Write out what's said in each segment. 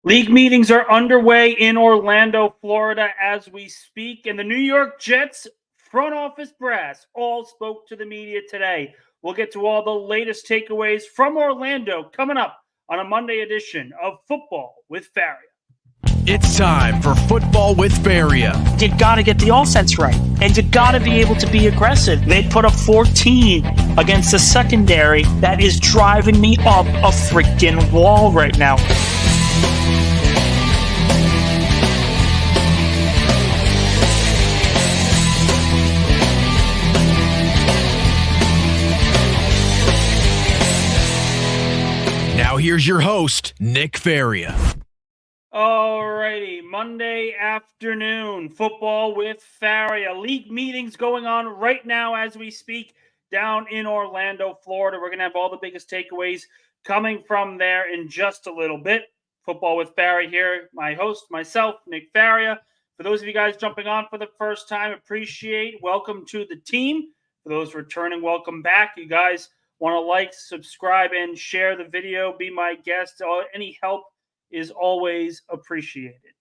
League meetings are underway in Orlando, Florida as we speak, and the New York Jets front office brass all spoke to the media today. We'll get to all the latest takeaways from Orlando coming up on a Monday edition of Football with Faria. It's time for Football with Faria. You got to get the offense right, and you got to be able to be aggressive. They put up 14 against the secondary. That is driving me up a freaking wall right now. Now here's your host, Nick Faria. Alrighty, Monday afternoon, Football with Faria. League meetings going on right now as we speak down in Orlando, Florida. We're going to have all the biggest takeaways coming from there in just a little bit. Football with Faria here, my host, myself, Nick Faria. For those of you guys jumping on for the first time, appreciate. Welcome to the team. For those returning, welcome back. You guys want to like, subscribe, and share the video, be my guest. Any help is always appreciated.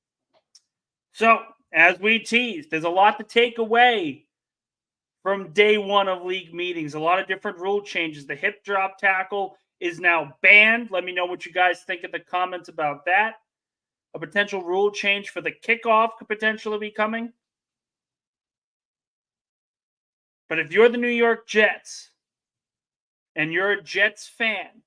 So, as we teased, there's a lot to take away from day one of league meetings. A lot of different rule changes. The hip drop tackle is now banned. Let me know what you guys think in the comments about that. A potential rule change for the kickoff could potentially be coming. But if you're the New York Jets and you're a Jets fan,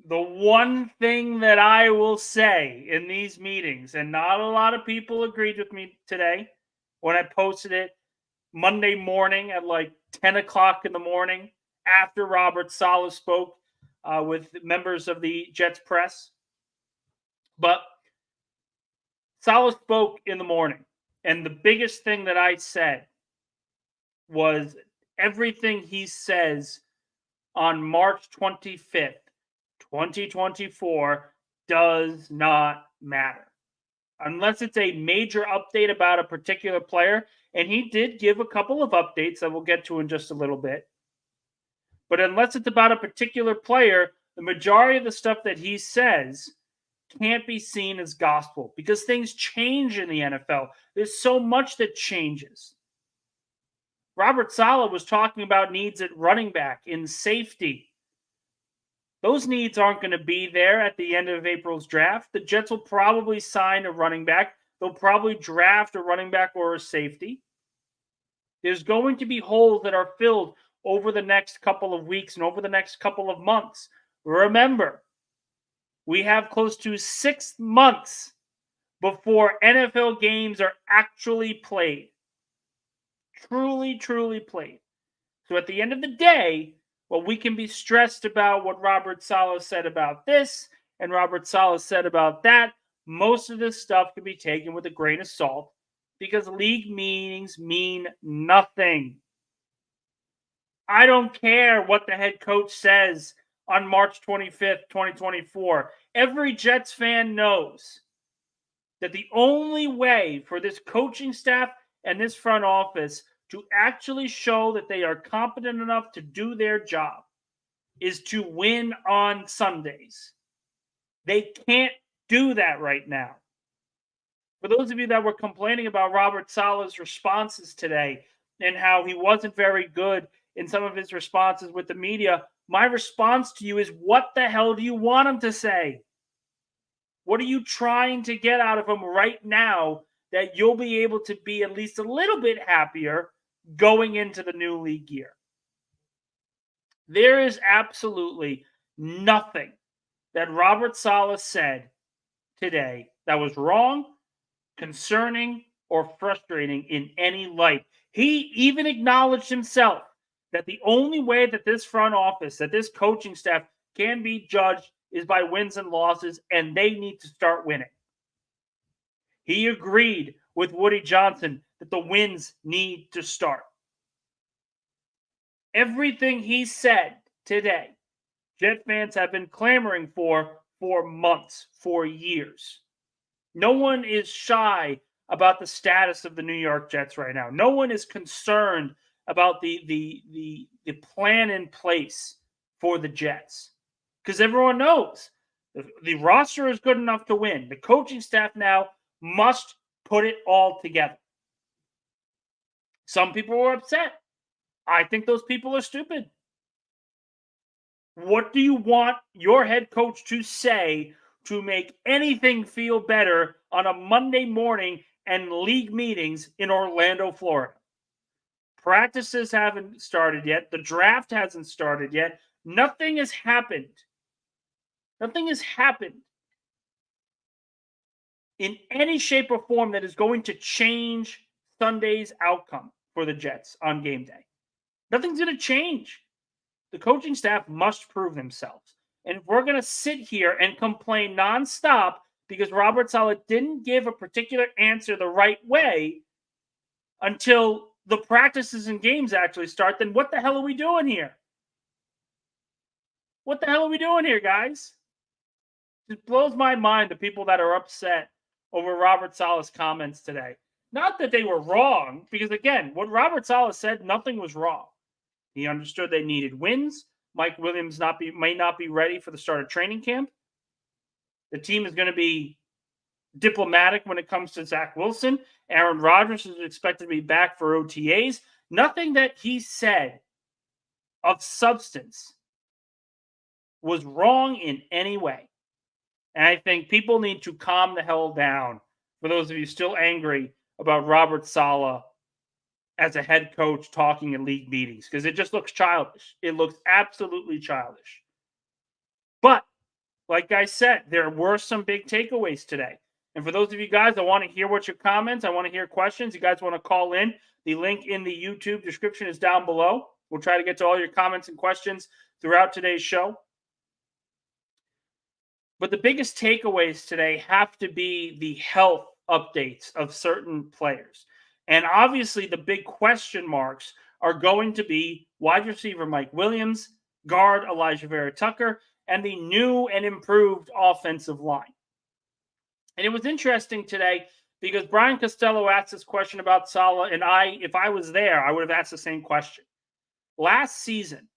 the one thing that I will say in these meetings, and not a lot of people agreed with me today when I posted it Monday morning at like 10 o'clock in the morning after Robert Saleh spoke with members of the Jets press. But Saleh spoke in the morning, and the biggest thing that I said was everything he says on March 25th, 2024 does not matter. Unless it's a major update about a particular player, and he did give a couple of updates that we'll get to in just a little bit. But unless it's about a particular player, the majority of the stuff that he says can't be seen as gospel because things change in the NFL. There's so much that changes. Robert Saleh was talking about needs at running back, in safety. Those needs aren't going to be there at the end of April's draft. The Jets will probably sign a running back. They'll probably draft a running back or a safety. There's going to be holes that are filled over the next couple of weeks and over the next couple of months. Remember, we have close to 6 months before NFL games are actually played. Truly, truly played. So at the end of the day, well, we can be stressed about what Robert Saleh said about this and Robert Saleh said about that. Most of this stuff can be taken with a grain of salt because league meetings mean nothing. I don't care what the head coach says on March 25th, 2024. Every Jets fan knows that the only way for this coaching staff and this front office to actually show that they are competent enough to do their job is to win on Sundays. They can't do that right now. For those of you that were complaining about Robert Saleh's responses today and how he wasn't very good in some of his responses with the media, my response to you is, what the hell do you want him to say? What are you trying to get out of him right now that you'll be able to be at least a little bit happier going into the new league year? There is absolutely nothing that Robert Saleh said today that was wrong, concerning, or frustrating in any light. He even acknowledged himself that the only way that this front office, that this coaching staff can be judged is by wins and losses, and they need to start winning. He agreed with Woody Johnson that the wins need to start. Everything he said today, Jet fans have been clamoring for months, for years. No one is shy about the status of the New York Jets right now. No one is concerned about the plan in place for the Jets because everyone knows The roster is good enough to win. The coaching staff now must put it all together. Some people were upset. I think those people are stupid. What do you want your head coach to say to make anything feel better on a Monday morning and league meetings in Orlando, Florida? Practices haven't started yet. The draft hasn't started yet. Nothing has happened. Nothing has happened in any shape or form that is going to change Sunday's outcome for the Jets on game day. Nothing's going to change. The coaching staff must prove themselves. And if we're going to sit here and complain nonstop because Robert Saleh didn't give a particular answer the right way until the practices and games actually start, then what the hell are we doing here? What the hell are we doing here, guys? It blows my mind the people that are upset over Robert Saleh's comments today. Not that they were wrong, because again, what Robert Saleh said, nothing was wrong. He understood they needed wins. Mike Williams may not be ready for the start of training camp. The team is going to be diplomatic when it comes to Zach Wilson. Aaron Rodgers is expected to be back for OTAs. Nothing that he said of substance was wrong in any way. And I think people need to calm the hell down, for those of you still angry about Robert Saleh as a head coach talking in league meetings, because it just looks childish. It looks absolutely childish. But, like I said, there were some big takeaways today. And for those of you guys, I want to hear what your comments, I want to hear questions. You guys want to call in, the link in the YouTube description is down below. We'll try to get to all your comments and questions throughout today's show. But the biggest takeaways today have to be the health updates of certain players. And obviously, the big question marks are going to be wide receiver Mike Williams, guard Elijah Vera Tucker, and the new and improved offensive line. And it was interesting today because Brian Costello asked this question about Saleh, and if I was there, I would have asked the same question. Last season,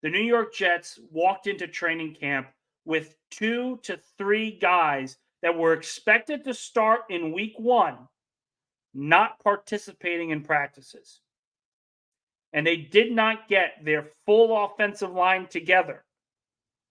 the New York Jets walked into training camp with 2 to 3 guys that were expected to start in week 1 not participating in practices. And they did not get their full offensive line together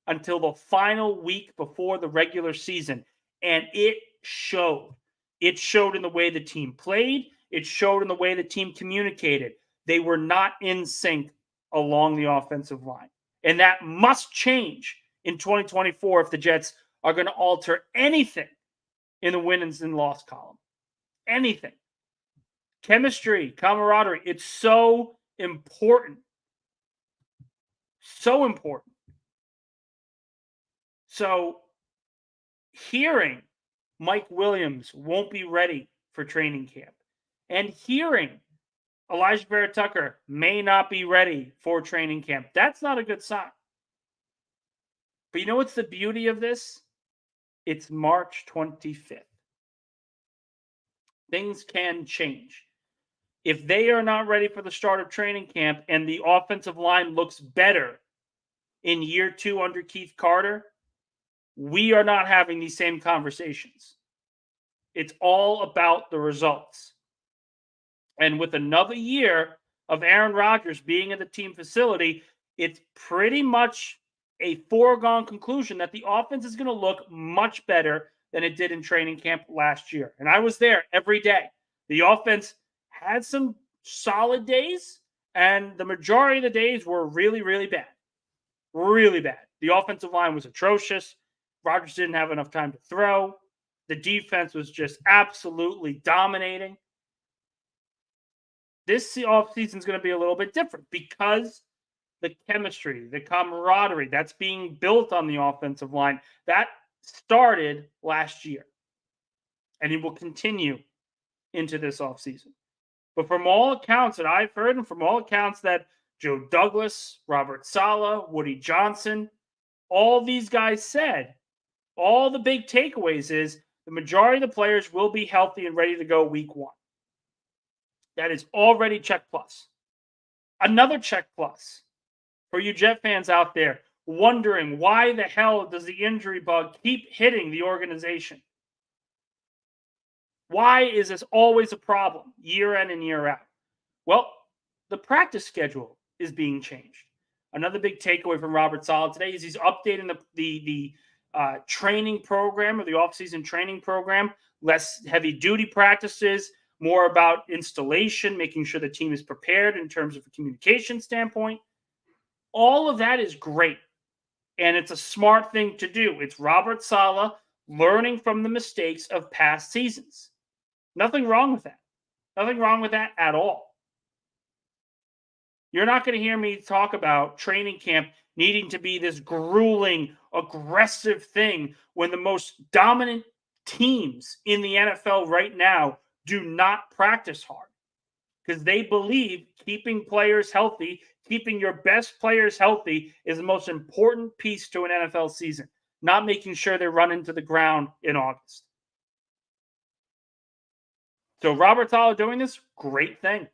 until the final week before the regular season. And it showed. It showed in the way the team played. It showed in the way the team communicated. They were not in sync along the offensive line. And that must change in 2024 if the Jets are going to alter anything in the wins and loss column. Anything. Chemistry, camaraderie, it's so important. So important. So, hearing Mike Williams won't be ready for training camp, and hearing Elijah Vera Tucker may not be ready for training camp, that's not a good sign. But you know what's the beauty of this? It's March 25th. Things can change. If they are not ready for the start of training camp and the offensive line looks better in year 2 under Keith Carter, we are not having these same conversations. It's all about the results. And with another year of Aaron Rodgers being in the team facility, it's pretty much a foregone conclusion that the offense is going to look much better than it did in training camp last year. And I was there every day. The offense had some solid days, and the majority of the days were really, really bad. Really bad. The offensive line was atrocious. Rodgers didn't have enough time to throw. The defense was just absolutely dominating. This offseason is going to be a little bit different because the chemistry, the camaraderie that's being built on the offensive line, that started last year. And it will continue into this offseason. But from all accounts that I've heard, and from all accounts that Joe Douglas, Robert Saleh, Woody Johnson, all these guys said, all the big takeaways is the majority of the players will be healthy and ready to go week 1. That is already check plus. Another check plus for you Jet fans out there wondering why the hell does the injury bug keep hitting the organization? Why is this always a problem year in and year out? Well, the practice schedule is being changed. Another big takeaway from Robert Saleh today is he's updating the training program, or the offseason training program. Less heavy duty practices, more about installation, making sure the team is prepared in terms of a communication standpoint. All of that is great, and it's a smart thing to do. It's Robert Saleh learning from the mistakes of past seasons. Nothing wrong with that. Nothing wrong with that at all. You're not going to hear me talk about training camp needing to be this grueling, aggressive thing when the most dominant teams in the NFL right now do not practice hard, because they believe keeping players healthy, keeping your best players healthy is the most important piece to an NFL season, not making sure they run into the ground in August. So Robert Saleh doing this, great thing.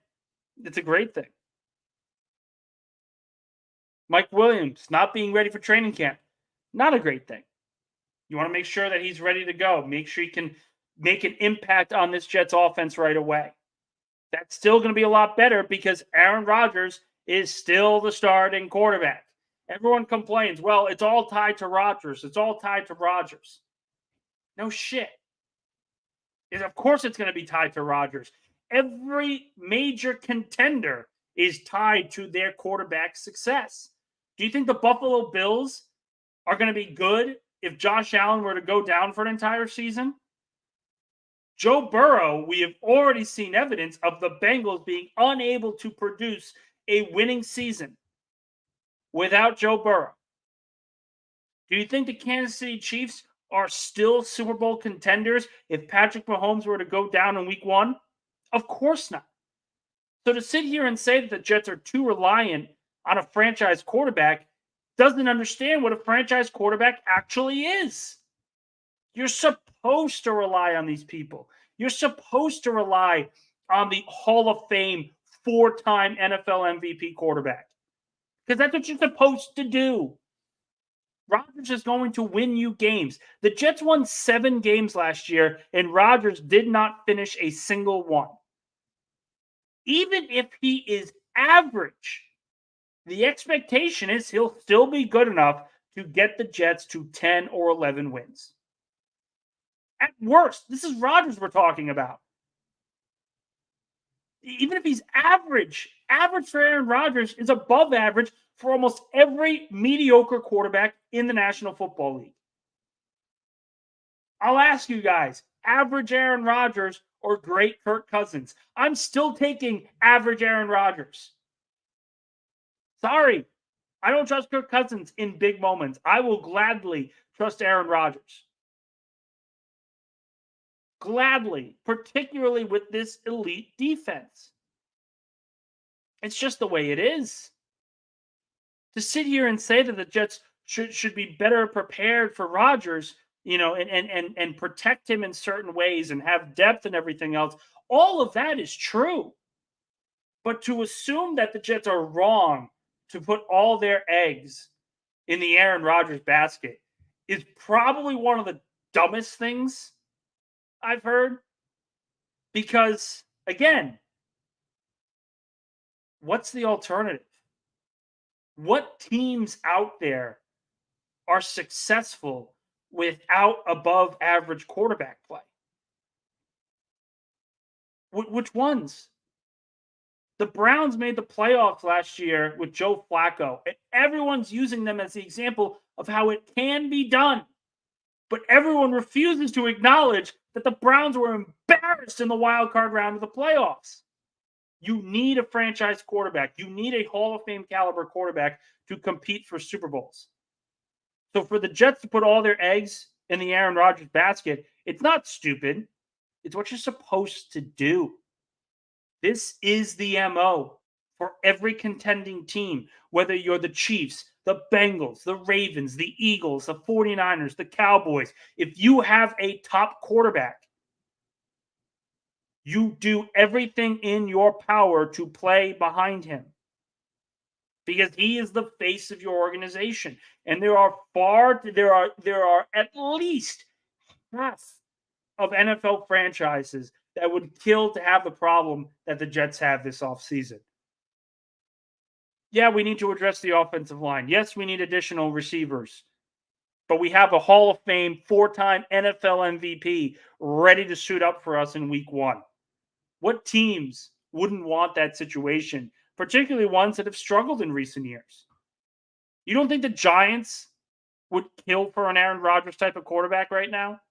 It's a great thing. Mike Williams not being ready for training camp, not a great thing. You want to make sure that he's ready to go. Make sure he can make an impact on this Jets offense right away. That's still going to be a lot better because Aaron Rodgers is still the starting quarterback. Everyone complains, well, it's all tied to Rodgers. It's all tied to Rodgers. No shit. Of course it's going to be tied to Rodgers. Every major contender is tied to their quarterback's success. Do you think the Buffalo Bills are going to be good if Josh Allen were to go down for an entire season? Joe Burrow, we have already seen evidence of the Bengals being unable to produce a winning season without Joe Burrow. Do you think the Kansas City Chiefs are still Super Bowl contenders if Patrick Mahomes were to go down in week 1? Of course not. So to sit here and say that the Jets are too reliant on a franchise quarterback doesn't understand what a franchise quarterback actually is. You're supposed to rely on these people. You're supposed to rely on the Hall of Fame 4-time NFL MVP quarterback, because that's what you're supposed to do. Rodgers is going to win you games. The Jets won 7 games last year, and Rodgers did not finish a single one. Even if he is average, the expectation is he'll still be good enough to get the Jets to 10 or 11 wins. At worst, this is Rodgers we're talking about. Even if he's average for Aaron Rodgers is above average for almost every mediocre quarterback in the National Football League. I'll ask you guys, average Aaron Rodgers or great Kirk Cousins? I'm still taking average Aaron Rodgers. Sorry, I don't trust Kirk Cousins in big moments. I will gladly trust Aaron Rodgers. Gladly, particularly with this elite defense. It's just the way it is. To sit here and say that the Jets should be better prepared for Rodgers, and protect him in certain ways and have depth and everything else, all of that is true. But to assume that the Jets are wrong to put all their eggs in the Aaron Rodgers basket is probably one of the dumbest things I've heard. Because, again, what's the alternative? What teams out there are successful without above average quarterback play? Which ones? The Browns made the playoffs last year with Joe Flacco, and everyone's using them as the example of how it can be done. But everyone refuses to acknowledge that the Browns were embarrassed in the wild card round of the playoffs. You need a franchise quarterback. You need a Hall of Fame caliber quarterback to compete for Super Bowls. So for the Jets to put all their eggs in the Aaron Rodgers basket, it's not stupid. It's what you're supposed to do. This is the MO for every contending team, whether you're the Chiefs, the Bengals, the Ravens, the Eagles, the 49ers, the Cowboys. If you have a top quarterback, you do everything in your power to play behind him. because he is the face of your organization. And there are at least half of NFL franchises that would kill to have the problem that the Jets have this offseason. Yeah, we need to address the offensive line. Yes, we need additional receivers. But we have a Hall of Fame 4-time NFL MVP ready to suit up for us in week 1. What teams wouldn't want that situation, particularly ones that have struggled in recent years? You don't think the Giants would kill for an Aaron Rodgers type of quarterback right now?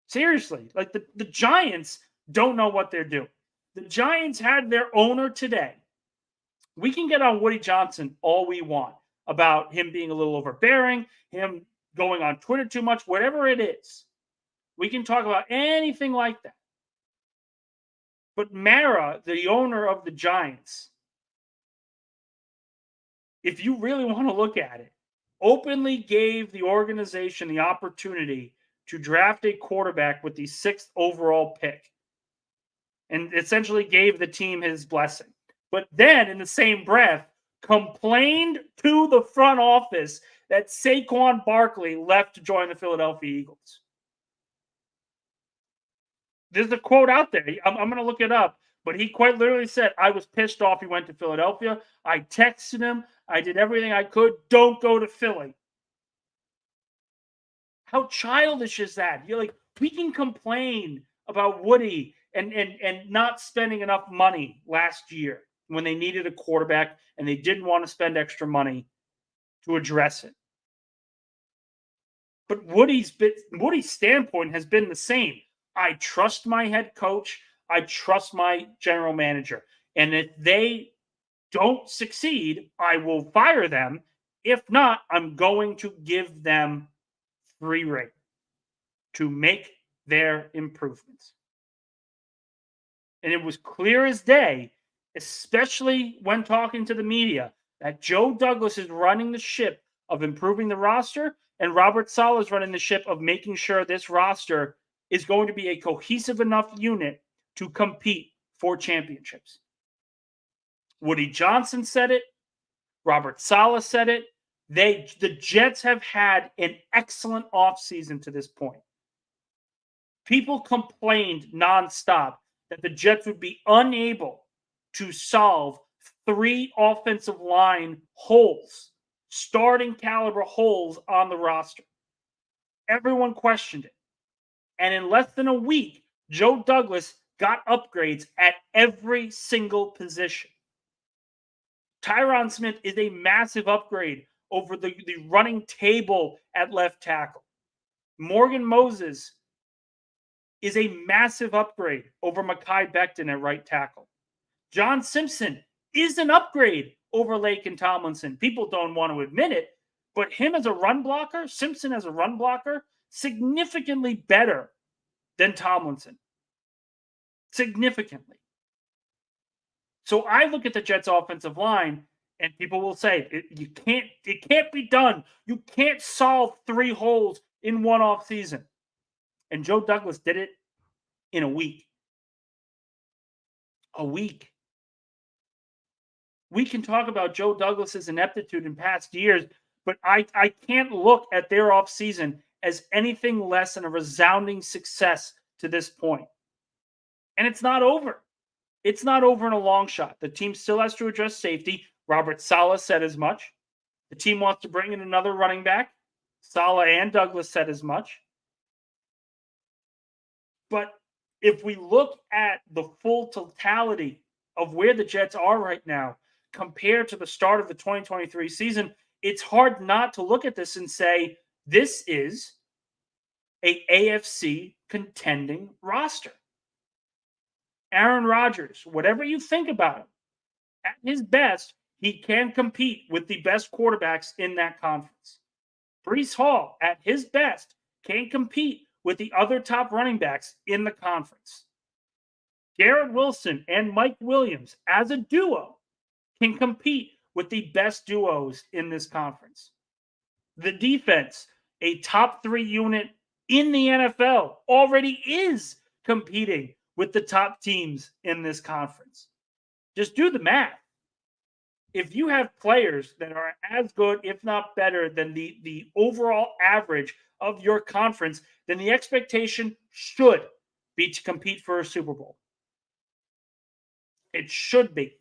Seriously, like the Giants don't know what they're doing. The Giants had their owner today. We can get on Woody Johnson all we want about him being a little overbearing, him going on Twitter too much, whatever it is. We can talk about anything like that. But Mara, the owner of the Giants, if you really want to look at it, openly gave the organization the opportunity to draft a quarterback with the 6th overall pick and essentially gave the team his blessing. But then, in the same breath, complained to the front office that Saquon Barkley left to join the Philadelphia Eagles. There's a quote out there. I'm going to look it up. But he quite literally said, I was pissed off he went to Philadelphia. I texted him. I did everything I could. Don't go to Philly. How childish is that? You're like, we can complain about Woody and not spending enough money last year when they needed a quarterback and they didn't want to spend extra money to address it. But Woody's standpoint has been the same. I trust my head coach. I trust my general manager. And if they don't succeed, I will fire them. If not, I'm going to give them free rein to make their improvements. And it was clear as day, especially when talking to the media, that Joe Douglas is running the ship of improving the roster, and Robert Saleh is running the ship of making sure this roster is going to be a cohesive enough unit to compete for championships. Woody Johnson said it. Robert Saleh said it. The Jets have had an excellent offseason to this point. People complained nonstop that the Jets would be unable to solve 3 offensive line holes, starting caliber holes on the roster. Everyone questioned it. And in less than a week, Joe Douglas got upgrades at every single position. Tyron Smith is a massive upgrade over the running table at left tackle. Morgan Moses is a massive upgrade over Mekhi Becton at right tackle. John Simpson is an upgrade over Laken Tomlinson. People don't want to admit it, but him as a run blocker, Simpson as a run blocker, significantly better than Tomlinson. Significantly. So I look at the Jets offensive line and people will say, it can't be done. You can't solve 3 holes in one off season. And Joe Douglas did it in a week. A week. We can talk about Joe Douglas's ineptitude in past years, but I can't look at their offseason as anything less than a resounding success to this point. And it's not over. It's not over in a long shot. The team still has to address safety. Robert Saleh said as much. The team wants to bring in another running back. Saleh and Douglas said as much. But if we look at the full totality of where the Jets are right now compared to the start of the 2023 season, it's hard not to look at this and say, this is a AFC contending roster. Aaron Rodgers, whatever you think about him, at his best, he can compete with the best quarterbacks in that conference. Breece Hall, at his best, can compete with the other top running backs in the conference. Garrett Wilson and Mike Williams, as a duo, can compete with the best duos in this conference. The defense, a top 3 unit in the NFL, already is competing with the top teams in this conference. Just do the math. if you have players that are as good, if not better, than the overall average of your conference, then the expectation should be to compete for a Super Bowl. It should be.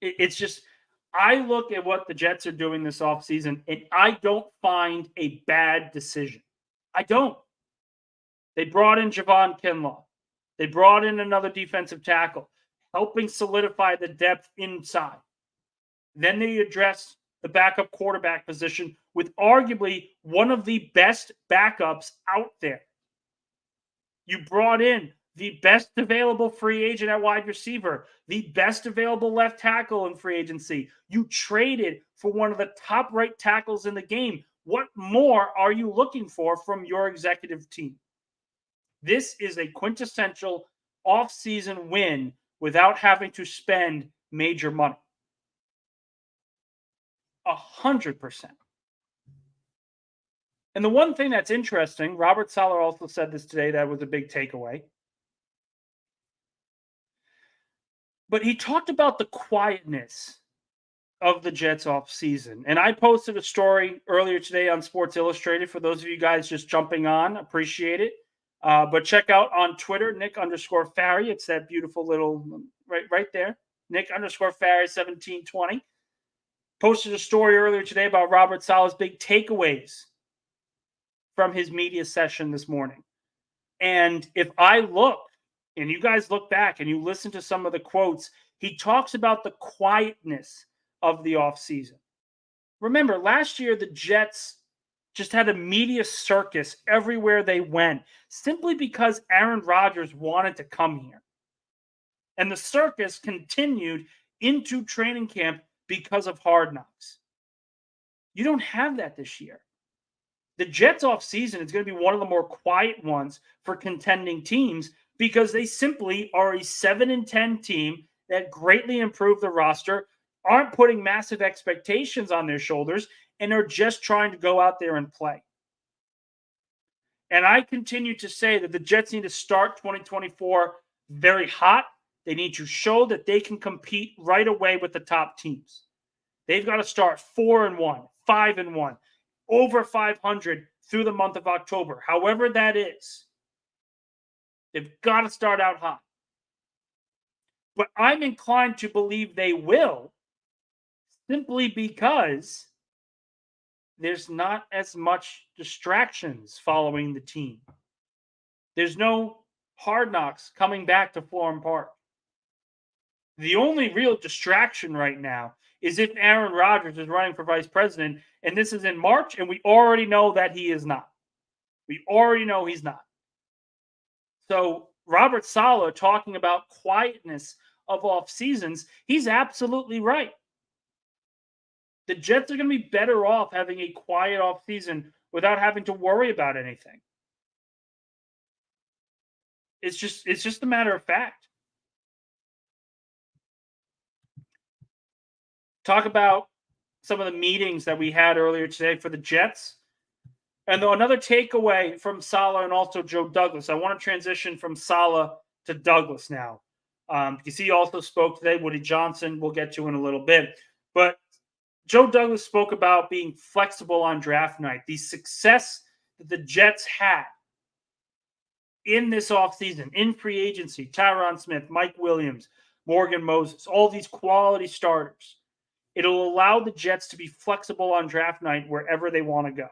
It's just, I look at what the Jets are doing this offseason, and I don't find a bad decision. I don't. They brought in Javon Kinlaw. They brought in another defensive tackle, helping solidify the depth inside. Then they addressed the backup quarterback position with arguably one of the best backups out there. You brought in the best available free agent at wide receiver, the best available left tackle in free agency. You traded for one of the top right tackles in the game. What more are you looking for from your executive team? This is a quintessential off-season win without having to spend major money. 100%. And the one thing that's interesting, Robert Saleh also said this today, that was a big takeaway. But he talked about the quietness of the Jets off season. And I posted a story earlier today on Sports Illustrated. For those of you guys just jumping on, appreciate it. But check out on Twitter, Nick_Faria. It's that beautiful little, right there. Nick_Faria1720. Posted a story earlier today about Robert Saleh's big takeaways from his media session this morning. And if I look, and you guys look back and you listen to some of the quotes, he talks about the quietness of the offseason. Remember, last year the Jets just had a media circus everywhere they went, simply because Aaron Rodgers wanted to come here. And the circus continued into training camp because of Hard Knocks. You don't have that this year. The Jets offseason is going to be one of the more quiet ones for contending teams, because they simply are a 7-10 team that greatly improved the roster, aren't putting massive expectations on their shoulders, and are just trying to go out there and play. And I continue to say that the Jets need to start 2024 very hot. They need to show that they can compete right away with the top teams. They've got to start 4-1, 5-1, over 500 through the month of October. However that is, they've got to start out hot. But I'm inclined to believe they will, simply because there's not as much distractions following the team. There's no Hard Knocks coming back to Florham Park. The only real distraction right now is if Aaron Rodgers is running for vice president, and this is in March, and we already know that he is not. We already know he's not. So Robert Saleh talking about quietness of off seasons, he's absolutely right. The Jets are going to be better off having a quiet off season without having to worry about anything. It's just a matter of fact. Talk about some of the meetings that we had earlier today for the Jets. And another takeaway from Saleh and also Joe Douglas. I want to transition from Saleh to Douglas now. Because he also spoke today. Woody Johnson, we'll get to in a little bit. But Joe Douglas spoke about being flexible on draft night. The success that the Jets had in this offseason, in free agency, Tyron Smith, Mike Williams, Morgan Moses, all these quality starters. It'll allow the Jets to be flexible on draft night wherever they want to go.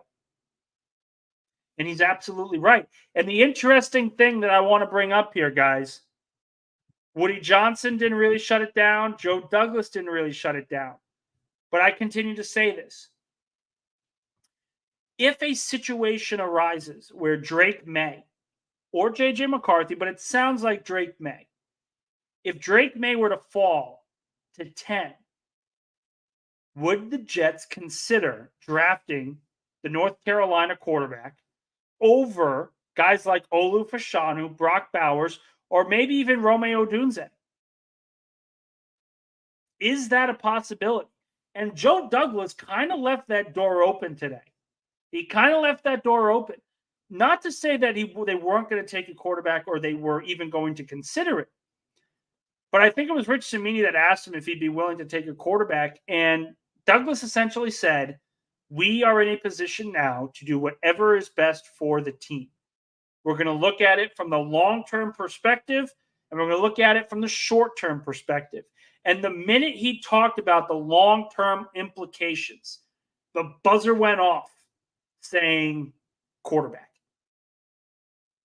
And he's absolutely right. And the interesting thing that I want to bring up here, guys, Woody Johnson didn't really shut it down. Joe Douglas didn't really shut it down. But I continue to say this. If a situation arises where Drake May or J.J. McCarthy, but it sounds like Drake May, if Drake May were to fall to 10, would the Jets consider drafting the North Carolina quarterback over guys like Olu Fashanu, Brock Bowers, or maybe even Romeo Dunze? Is that a possibility? And Joe Douglas kind of left that door open today. He kind of left that door open. Not to say that they weren't going to take a quarterback or they were even going to consider it. But I think it was Rich Cimini that asked him if he'd be willing to take a quarterback. And Douglas essentially said, we are in a position now to do whatever is best for the team. We're going to look at it from the long-term perspective, and we're going to look at it from the short-term perspective. And the minute he talked about the long-term implications, the buzzer went off saying quarterback.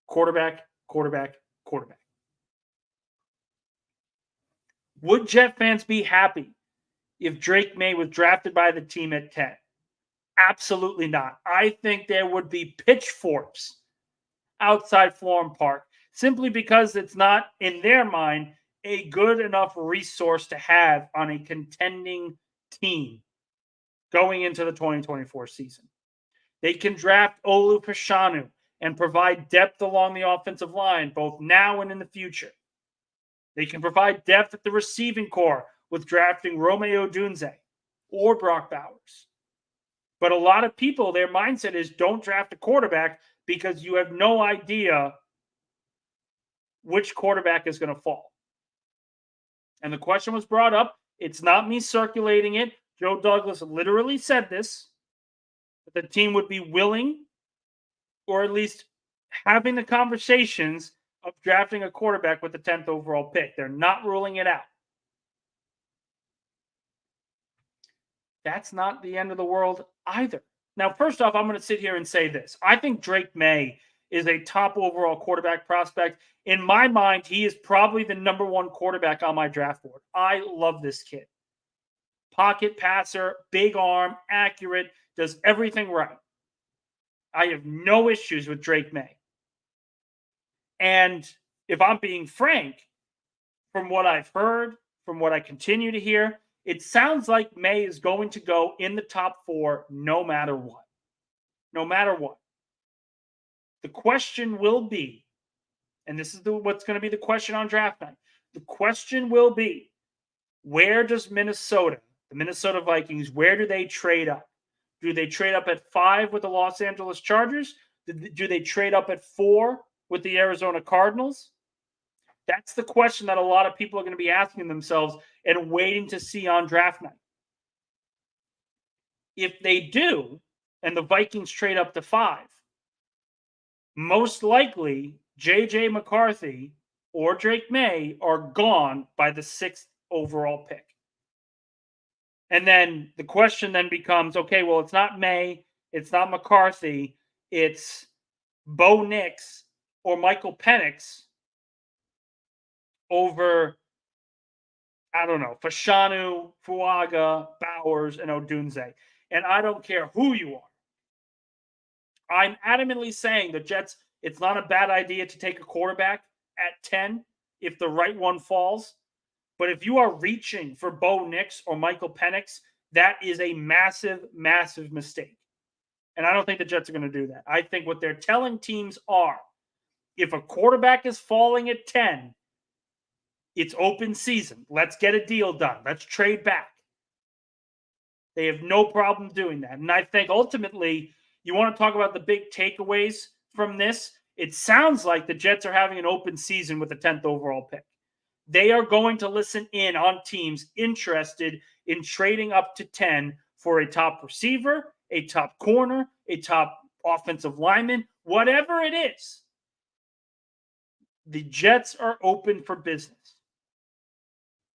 Quarterback, quarterback, quarterback. Would Jet fans be happy if Drake May was drafted by the team at 10? Absolutely not. I think there would be pitchforks outside Florham Park simply because it's not, in their mind, a good enough resource to have on a contending team going into the 2024 season. They can draft Olu Fashanu and provide depth along the offensive line, both now and in the future. They can provide depth at the receiving core with drafting Romeo Odunze or Brock Bowers. But a lot of people, their mindset is don't draft a quarterback because you have no idea which quarterback is going to fall. And the question was brought up. It's not me circulating it. Joe Douglas literally said this, that the team would be willing, or at least having the conversations of drafting a quarterback with the 10th overall pick. They're not ruling it out. That's not the end of the world either. Now, first off, I'm going to sit here and say this. I think Drake May is a top overall quarterback prospect. In my mind, he is probably the number one quarterback on my draft board. I love this kid. Pocket passer, big arm, accurate, does everything right. I have no issues with Drake May. And if I'm being frank, from what I've heard, from what I continue to hear, it sounds like May is going to go in the top 4 no matter what. No matter what. The question will be, and this is what's going to be the question on draft night, the question will be, where does Minnesota, the Minnesota Vikings, where do they trade up? Do they trade up at 5 with the Los Angeles Chargers? Do they trade up at 4 with the Arizona Cardinals? That's the question that a lot of people are going to be asking themselves and waiting to see on draft night. If they do, and the Vikings trade up to 5, most likely J.J. McCarthy or Drake May are gone by the 6th overall pick. And then the question then becomes, okay, well, it's not May, it's not McCarthy, it's Bo Nix or Michael Penix over, I don't know, Fashanu, Fuaga, Bowers, and Odunze. And I don't care who you are. I'm adamantly saying the Jets, it's not a bad idea to take a quarterback at 10 if the right one falls. But if you are reaching for Bo Nix or Michael Penix, that is a massive, massive mistake. And I don't think the Jets are going to do that. I think what they're telling teams are, if a quarterback is falling at 10, it's open season. Let's get a deal done. Let's trade back. They have no problem doing that. And I think ultimately, you want to talk about the big takeaways from this? It sounds like the Jets are having an open season with the 10th overall pick. They are going to listen in on teams interested in trading up to 10 for a top receiver, a top corner, a top offensive lineman, whatever it is. The Jets are open for business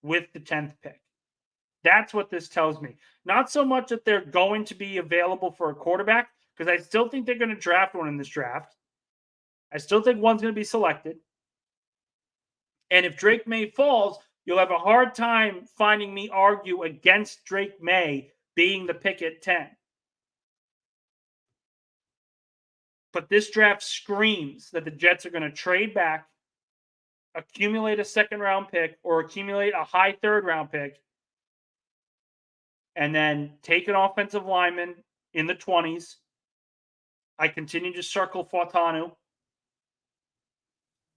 with the 10th pick. That's what this tells me. Not so much that they're going to be available for a quarterback, because I still think they're going to draft one in this draft. I still think one's going to be selected. And if Drake May falls, you'll have a hard time finding me argue against Drake May being the pick at 10. But this draft screams that the Jets are going to trade back, accumulate a second-round pick, or accumulate a high third-round pick, and then take an offensive lineman in the 20s. I continue to circle Fortanu.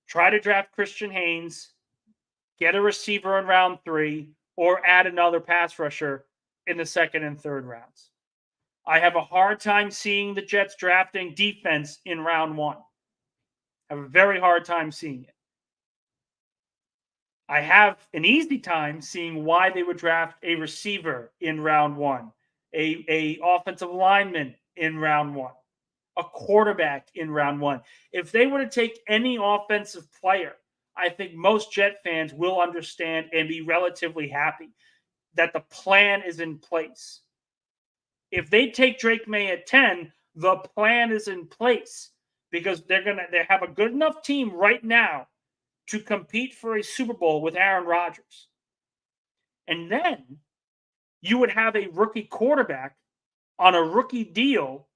Try to draft Christian Haynes, get a receiver in round 3, or add another pass rusher in the 2nd and 3rd rounds. I have a hard time seeing the Jets drafting defense in round 1. I have a very hard time seeing it. I have an easy time seeing why they would draft a receiver in round 1, a offensive lineman in round 1, a quarterback in round 1. If they were to take any offensive player, I think most Jet fans will understand and be relatively happy that the plan is in place. If they take Drake May at 10, the plan is in place because they have a good enough team right now to compete for a Super Bowl with Aaron Rodgers. And then you would have a rookie quarterback on a rookie deal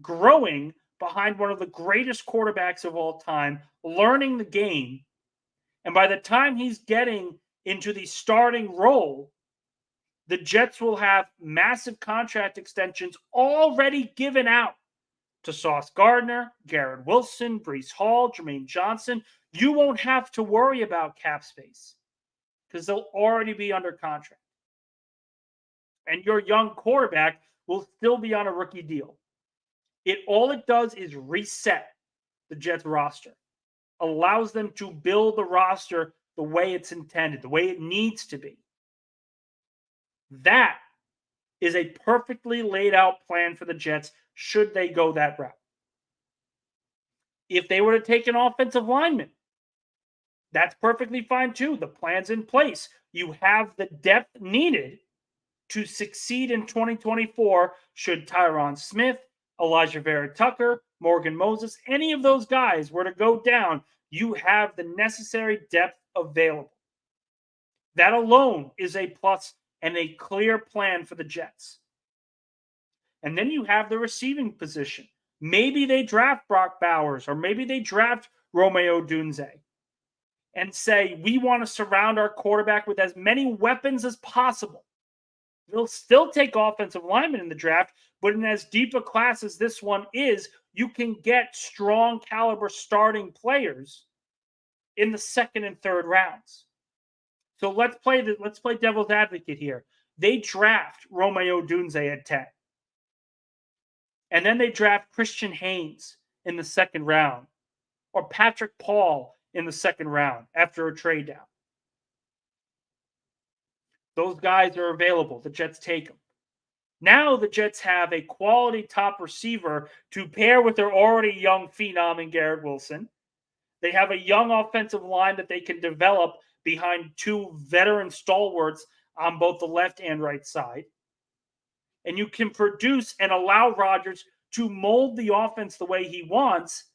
growing behind one of the greatest quarterbacks of all time, learning the game. And by the time he's getting into the starting role, the Jets will have massive contract extensions already given out to Sauce Gardner, Garrett Wilson, Breece Hall, Jermaine Johnson. You won't have to worry about cap space because they'll already be under contract. And your young quarterback will still be on a rookie deal. All it does is reset the Jets roster, allows them to build the roster the way it's intended, the way it needs to be. That is a perfectly laid out plan for the Jets should they go that route. If they were to take an offensive lineman, that's perfectly fine too. The plan's in place. You have the depth needed to succeed in 2024 should Tyron Smith, Elijah Vera Tucker, Morgan Moses, any of those guys were to go down, you have the necessary depth available. That alone is a plus and a clear plan for the Jets. And then you have the receiving position. Maybe they draft Brock Bowers or maybe they draft Romeo Dunze and say, we want to surround our quarterback with as many weapons as possible. They'll still take offensive linemen in the draft, but in as deep a class as this one is, you can get strong caliber starting players in the second and third rounds. So let's play devil's advocate here. They draft Romeo Dunze at 10. And then they draft Christian Haynes in the second round or Patrick Paul in the second round after a trade down. Those guys are available. The Jets take them. Now the Jets have a quality top receiver to pair with their already young phenom in Garrett Wilson. They have a young offensive line that they can develop behind two veteran stalwarts on both the left and right side. And you can produce and allow Rodgers to mold the offense the way he wants.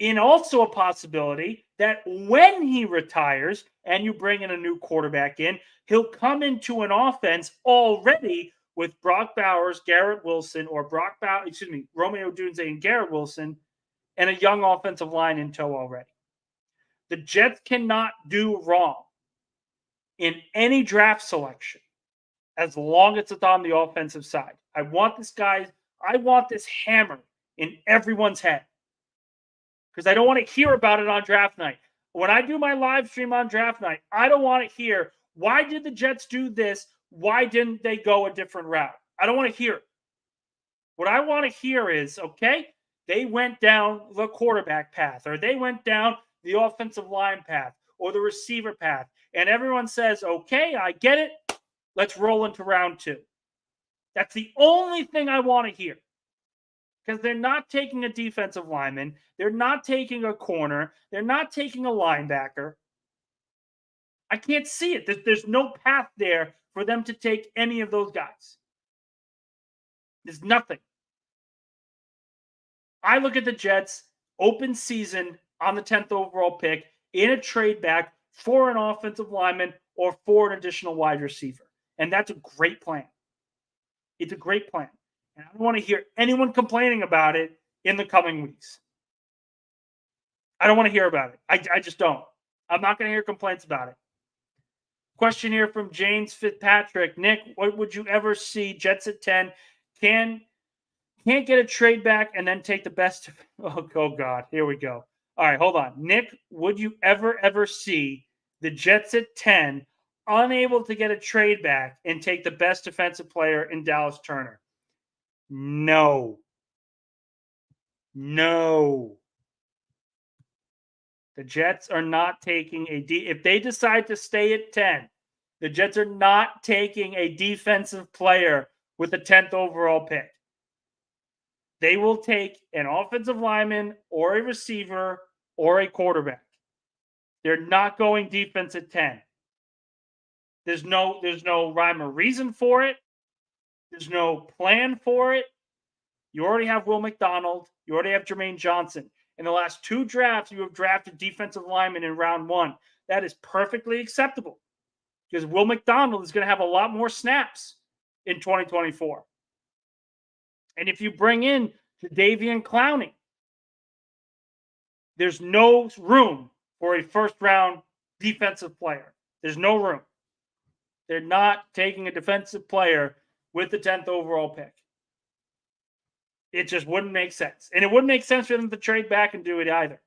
And also a possibility that when he retires and you bring in a new quarterback in, he'll come into an offense already with Brock Bowers, Garrett Wilson, or Romeo Dunze and Garrett Wilson, and a young offensive line in tow already. The Jets cannot do wrong in any draft selection as long as it's on the offensive side. I want this hammer in everyone's head because I don't want to hear about it on draft night. When I do my live stream on draft night, I don't want to hear, why did the Jets do this? Why didn't they go a different route? I don't want to hear it. What I want to hear is, okay, they went down the quarterback path, or they went down the offensive line path, or the receiver path. And everyone says, okay, I get it. Let's roll into round 2. That's the only thing I want to hear. Because they're not taking a defensive lineman. They're not taking a corner. They're not taking a linebacker. I can't see it. There's no path there for them to take any of those guys. There's nothing. I look at the Jets, open season on the 10th overall pick, in a trade back for an offensive lineman or for an additional wide receiver. And that's a great plan. It's a great plan. And I don't want to hear anyone complaining about it in the coming weeks. I don't want to hear about it. I just don't. I'm not going to hear complaints about it. Question here from James Fitzpatrick. Nick, what would you ever see? Jets at 10. Can't get a trade back and then take the best. Oh, God. Here we go. All right, hold on. Nick, would you ever see the Jets at 10 unable to get a trade back and take the best defensive player in Dallas Turner? No. The Jets are not taking if they decide to stay at 10, the Jets are not taking a defensive player with the 10th overall pick. They will take an offensive lineman or a receiver or a quarterback. They're not going defense at 10. There's no rhyme or reason for it. There's no plan for it. You already have Will McDonald. You already have Jermaine Johnson. In the last 2 drafts, you have drafted defensive linemen in round 1. That is perfectly acceptable because Will McDonald is going to have a lot more snaps in 2024. And if you bring in Jadeveon Clowney, there's no room for a first-round defensive player. There's no room. They're not taking a defensive player with the 10th overall pick. It just wouldn't make sense. And it wouldn't make sense for them to trade back and do it either.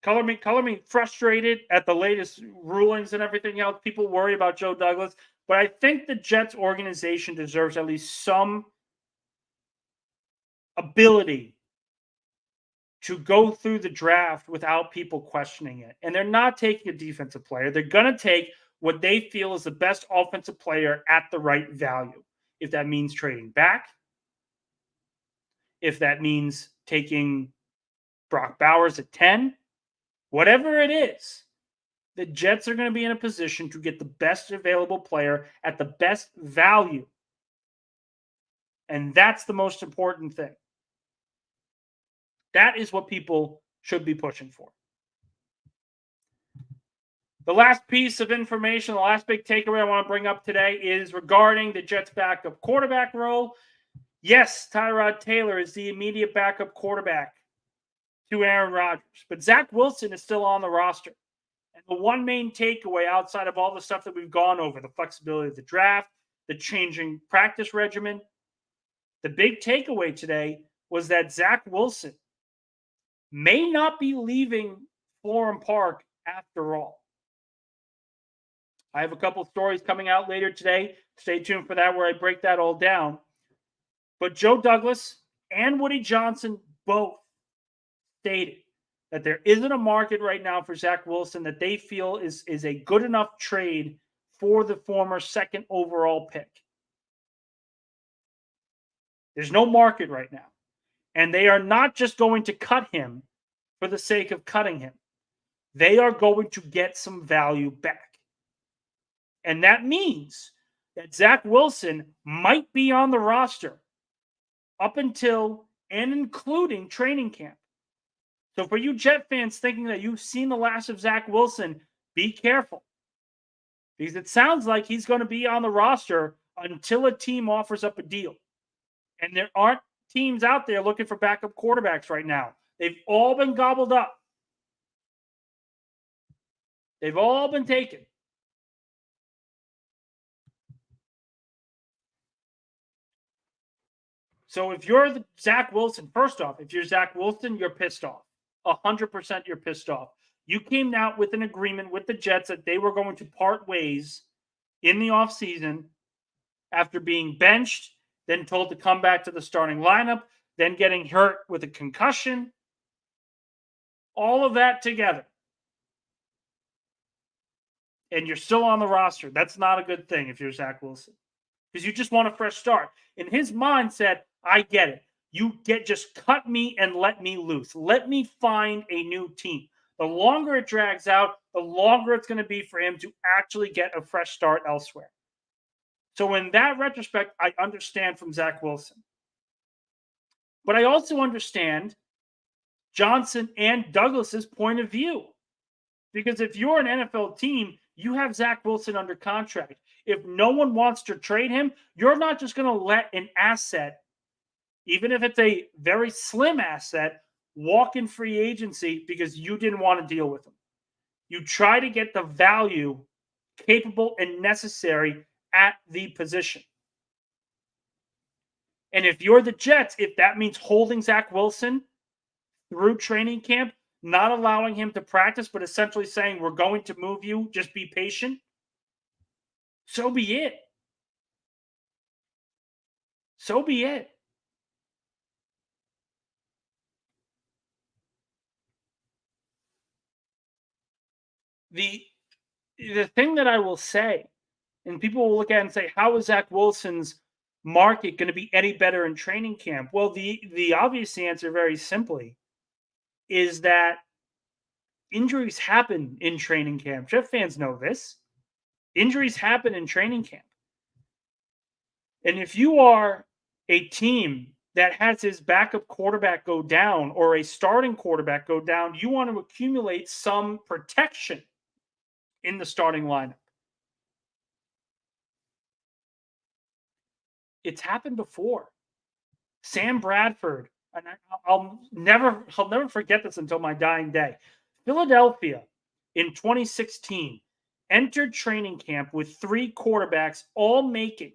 Color me frustrated at the latest rulings and everything else. People worry about Joe Douglas. But I think the Jets organization deserves at least some ability to go through the draft without people questioning it. And they're not taking a defensive player. They're going to take what they feel is the best offensive player at the right value. If that means trading back, if that means taking Brock Bowers at 10, whatever it is, the Jets are going to be in a position to get the best available player at the best value. And that's the most important thing. That is what people should be pushing for. The last piece of information, the last big takeaway I want to bring up today is regarding the Jets' backup quarterback role. Yes, Tyrod Taylor is the immediate backup quarterback to Aaron Rodgers, but Zach Wilson is still on the roster. And the one main takeaway outside of all the stuff that we've gone over, the flexibility of the draft, the changing practice regimen, the big takeaway today was that Zach Wilson may not be leaving Florham Park after all. I have a couple of stories coming out later today. Stay tuned for that where I break that all down. But Joe Douglas and Woody Johnson both stated that there isn't a market right now for Zach Wilson that they feel is a good enough trade for the former 2nd overall pick. There's no market right now. And they are not just going to cut him for the sake of cutting him. They are going to get some value back. And that means that Zach Wilson might be on the roster up until and including training camp. So for you Jet fans thinking that you've seen the last of Zach Wilson, be careful. Because it sounds like he's going to be on the roster until a team offers up a deal. And there aren't teams out there looking for backup quarterbacks right now. They've all been gobbled up. They've all been taken. So if you're the Zach Wilson, first off, if you're Zach Wilson, you're pissed off. 100% you're pissed off. You came out with an agreement with the Jets that they were going to part ways in the offseason after being benched, then told to come back to the starting lineup, then getting hurt with a concussion. All of that together. And you're still on the roster. That's not a good thing if you're Zach Wilson. Because you just want a fresh start. In his mindset, I get it. Just cut me and let me loose. Let me find a new team. The longer it drags out, the longer it's going to be for him to actually get a fresh start elsewhere. So in that retrospect, I understand from Zach Wilson. But I also understand Johnson and Douglas's point of view. Because if you're an NFL team, you have Zach Wilson under contract. If no one wants to trade him, you're not just going to let an asset, even if it's a very slim asset, walk in free agency because you didn't want to deal with him. You try to get the value capable and necessary at the position. And if you're the Jets, if that means holding Zach Wilson through training camp, not allowing him to practice, but essentially saying, we're going to move you, just be patient, so be it. So be it. the thing that I will say, and people will look at it and say, how is Zach Wilson's market going to be any better in training camp? Well, the obvious answer, very simply, is that injuries happen in training camp. Jet fans know this. Injuries happen in training camp. And if you are a team that has his backup quarterback go down or a starting quarterback go down, you want to accumulate some protection in the starting lineup. It's happened before. Sam Bradford, and I'll never forget this until my dying day. Philadelphia in 2016 entered training camp with 3 quarterbacks, all making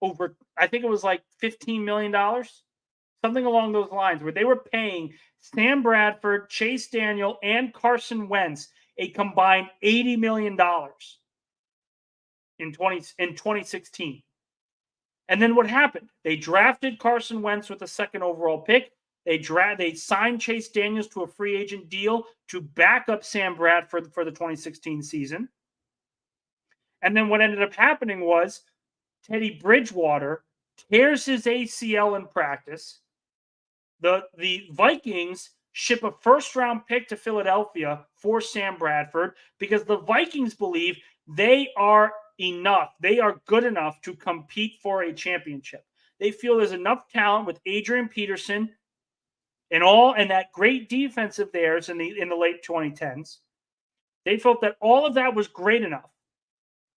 over, I think it was like $15 million, something along those lines, where they were paying Sam Bradford, Chase Daniel, and Carson Wentz a combined $80 million in 2016. And then what happened? They drafted Carson Wentz with a 2nd overall pick. They signed Chase Daniels to a free agent deal to back up Sam Bradford for the 2016 season. And then what ended up happening was Teddy Bridgewater tears his ACL in practice. The Vikings ship a 1st-round pick to Philadelphia for Sam Bradford because the Vikings believe they are enough. They are good enough to compete for a championship. They feel there's enough talent with Adrian Peterson and that great defense of theirs in the late 2010s. They felt that all of that was great enough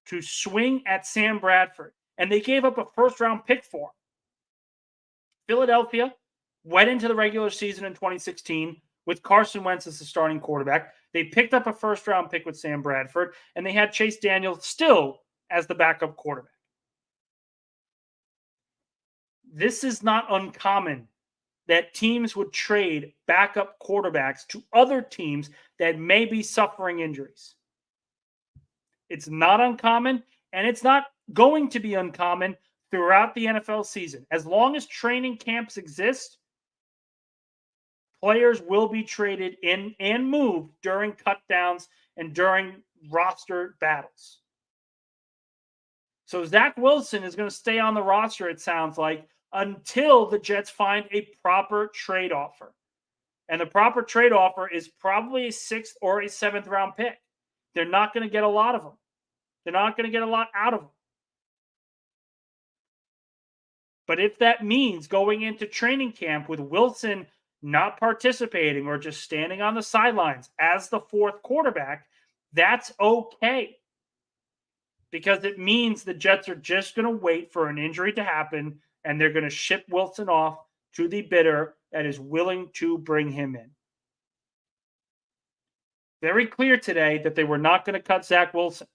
to swing at Sam Bradford, and they gave up a 1st-round pick for him. Philadelphia went into the regular season in 2016 with Carson Wentz as the starting quarterback. They picked up a 1st-round pick with Sam Bradford, and they had Chase Daniel still as the backup quarterback. This is not uncommon that teams would trade backup quarterbacks to other teams that may be suffering injuries. It's not uncommon, and it's not going to be uncommon throughout the NFL season. As long as training camps exist, players will be traded in and moved during cutdowns and during roster battles. So Zach Wilson is going to stay on the roster, it sounds like, until the Jets find a proper trade offer. And the proper trade offer is probably a 6th or a 7th round pick. They're not going to get a lot of them. They're not going to get a lot out of them. But if that means going into training camp with Wilson not participating or just standing on the sidelines as the 4th quarterback, that's okay. Because it means the Jets are just going to wait for an injury to happen, and they're going to ship Wilson off to the bidder that is willing to bring him in. Very clear today that they were not going to cut Zach Wilson.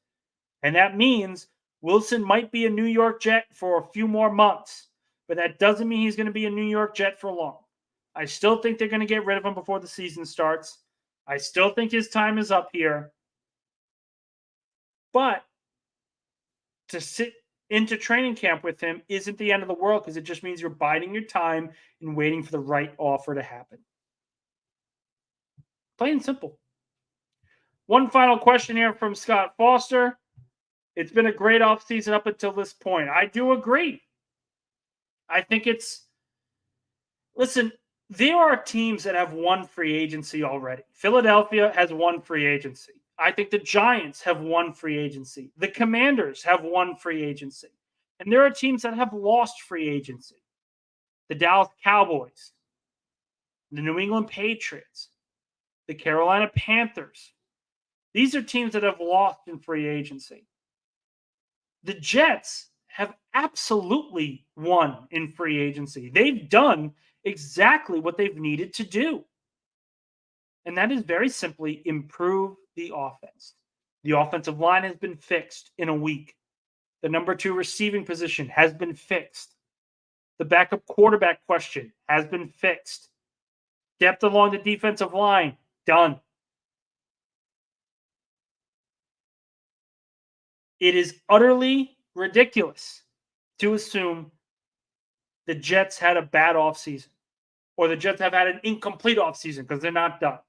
And that means Wilson might be a New York Jet for a few more months, but that doesn't mean he's going to be a New York Jet for long. I still think they're going to get rid of him before the season starts. I still think his time is up here. But to sit into training camp with him isn't the end of the world, because it just means you're biding your time and waiting for the right offer to happen. Plain and simple. One final question here from Scott Foster. It's been a great offseason up until this point. I do agree. I think listen, there are teams that have won free agency already. Philadelphia has won free agency. I think the Giants have won free agency. The Commanders have won free agency. And there are teams that have lost free agency. The Dallas Cowboys, the New England Patriots, the Carolina Panthers. These are teams that have lost in free agency. The Jets have absolutely won in free agency. They've done exactly what they've needed to do. And that is very simply improve the offense. The offensive line has been fixed in a week. The number 2 receiving position has been fixed. The backup quarterback question has been fixed. Depth along the defensive line, done. It is utterly ridiculous to assume the Jets had a bad offseason or the Jets have had an incomplete offseason, because they're not done.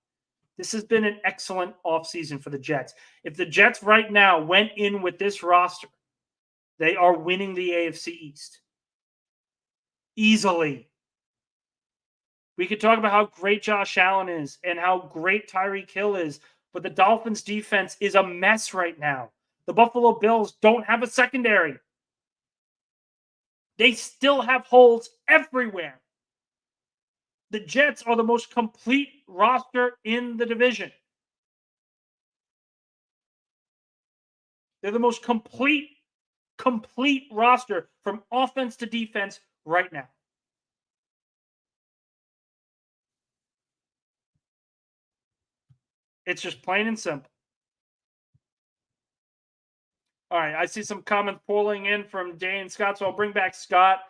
This has been an excellent offseason for the Jets. If the Jets right now went in with this roster, they are winning the AFC East. Easily. We could talk about how great Josh Allen is and how great Tyreek Hill is, but the Dolphins' defense is a mess right now. The Buffalo Bills don't have a secondary. They still have holes everywhere. The Jets are the most complete roster in the division. They're the most complete roster from offense to defense right now. It's just plain and simple. All right, I see some comments pulling in from Dane Scott, so I'll bring back Scott.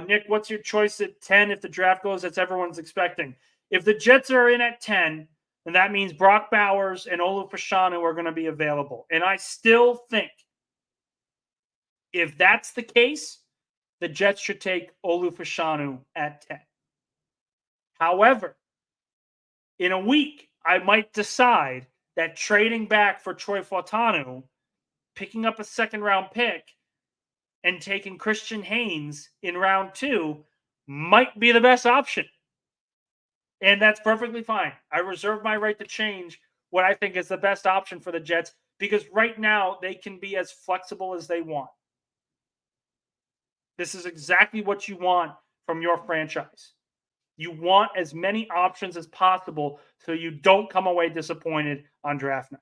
Nick, what's your choice at 10 if the draft goes as everyone's expecting? If the Jets are in at 10, then that means Brock Bowers and Olu Fashanu are going to be available. And I still think if that's the case, the Jets should take Olu Fashanu at 10. However, in a week, I might decide that trading back for Troy Fautanu, picking up a second-round pick, and taking Christian Haynes in round 2 might be the best option. And that's perfectly fine. I reserve my right to change what I think is the best option for the Jets because right now they can be as flexible as they want. This is exactly what you want from your franchise. You want as many options as possible so you don't come away disappointed on draft night.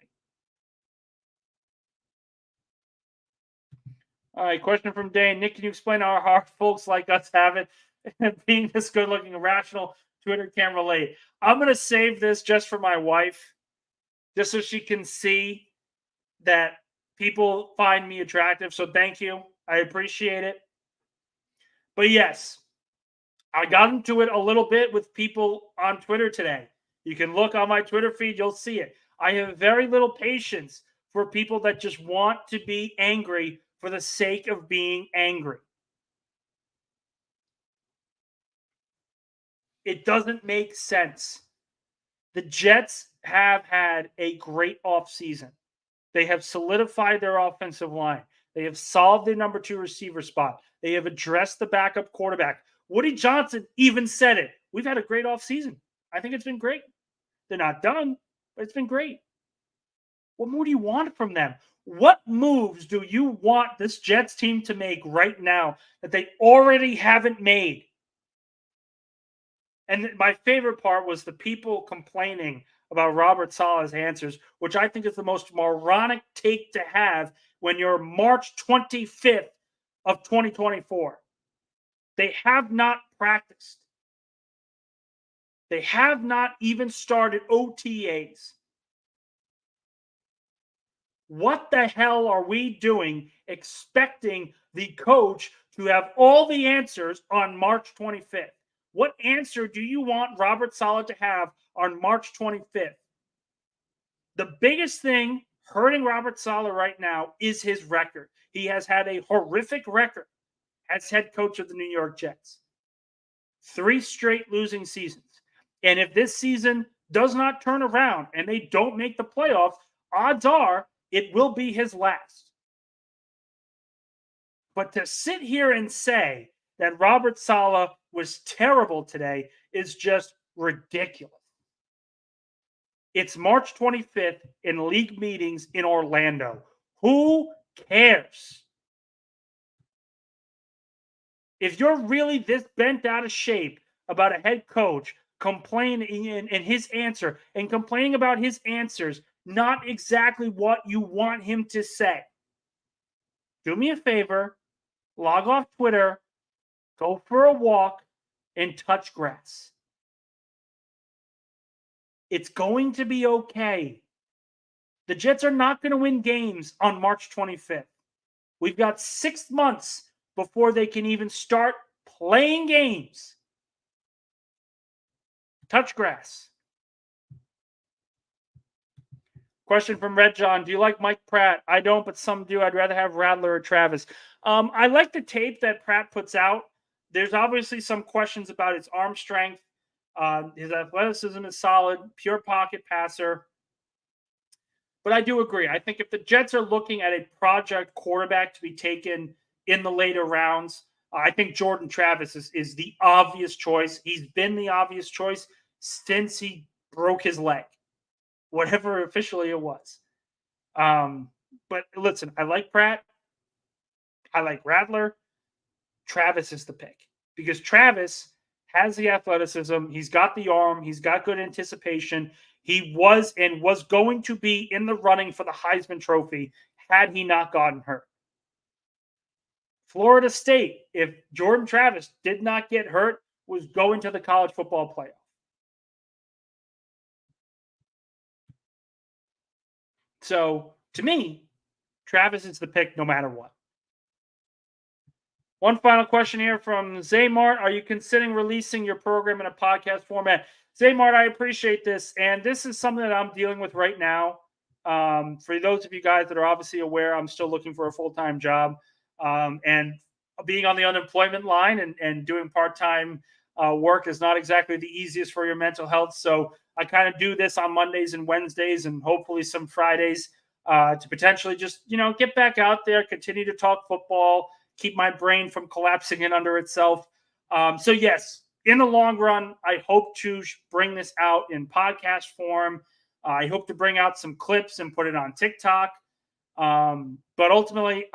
All right, question from Dane. Nick, can you explain how hard folks like us have it being this good-looking, rational Twitter can relate? I'm going to save this just for my wife, just so she can see that people find me attractive. So thank you. I appreciate it. But yes, I got into it a little bit with people on Twitter today. You can look on my Twitter feed. You'll see it. I have very little patience for people that just want to be angry for the sake of being angry. It doesn't make sense. The Jets have had a great offseason. They have solidified their offensive line. They have solved their number 2 receiver spot. They have addressed the backup quarterback. Woody Johnson even said it. We've had a great offseason. I think it's been great. They're not done, but it's been great. What more do you want from them? What moves do you want this Jets team to make right now that they already haven't made? And my favorite part was the people complaining about Robert Saleh's answers, which I think is the most moronic take to have when you're March 25th of 2024. They have not practiced. They have not even started OTAs. What the hell are we doing expecting the coach to have all the answers on March 25th? What answer do you want Robert Saleh to have on March 25th? The biggest thing hurting Robert Saleh right now is his record. He has had a horrific record as head coach of the New York Jets. 3 straight losing seasons. And if this season does not turn around and they don't make the playoffs, odds are it will be his last. But to sit here and say that Robert Saleh was terrible today is just ridiculous. It's March 25th in league meetings in Orlando. Who cares? If you're really this bent out of shape about a head coach complaining in his answer and complaining about his answers, not exactly what you want him to say, do me a favor, log off Twitter, go for a walk, and touch grass. It's going to be okay. The Jets are not going to win games on March 25th. We've got 6 months before they can even start playing games. Touch grass. Question from Red John. Do you like Mike Pratt? I don't, but some do. I'd rather have Rattler or Travis. I like the tape that Pratt puts out. There's obviously some questions about his arm strength. His athleticism is solid, pure pocket passer. But I do agree. I think if the Jets are looking at a project quarterback to be taken in the later rounds, I think Jordan Travis is the obvious choice. He's been the obvious choice since he broke his leg, whatever officially it was. But listen, I like Pratt. I like Rattler. Travis is the pick because Travis has the athleticism. He's got the arm. He's got good anticipation. He was and was going to be in the running for the Heisman Trophy had he not gotten hurt. Florida State, if Jordan Travis did not get hurt, was going to the college football playoff. So, to me, Travis is the pick no matter what. One final question here from Zaymart. Are you considering releasing your program in a podcast format? Zaymart, I appreciate this. And this is something that I'm dealing with right now. For those of you guys that are obviously aware, I'm still looking for a full-time job. And being on the unemployment line and doing part-time work is not exactly the easiest for your mental health. So I kind of do this on Mondays and Wednesdays and hopefully some Fridays to potentially just, get back out there, continue to talk football, keep my brain from collapsing in under itself. So yes, in the long run, I hope to bring this out in podcast form. I hope to bring out some clips and put it on TikTok. But ultimately,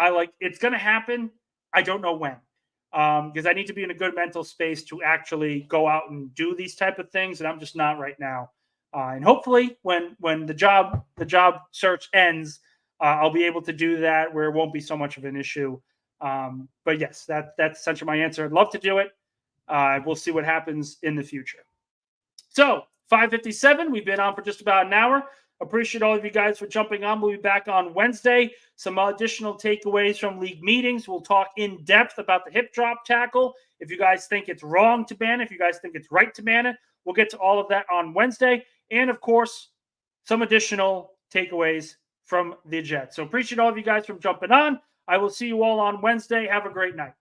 it's going to happen. I don't know when, because I need to be in a good mental space to actually go out and do these type of things. And I'm just not right now. And hopefully when the job search ends, I'll be able to do that where it won't be so much of an issue. But yes, that's essentially my answer. I'd love to do it. We'll see what happens in the future. So 5:57, we've been on for just about an hour. Appreciate all of you guys for jumping on. We'll be back on Wednesday. Some additional takeaways from league meetings. We'll talk in depth about the hip drop tackle. If you guys think it's wrong to ban it, if you guys think it's right to ban it, we'll get to all of that on Wednesday. And of course, some additional takeaways from the Jets. So appreciate all of you guys from jumping on. I will see you all on Wednesday. Have a great night.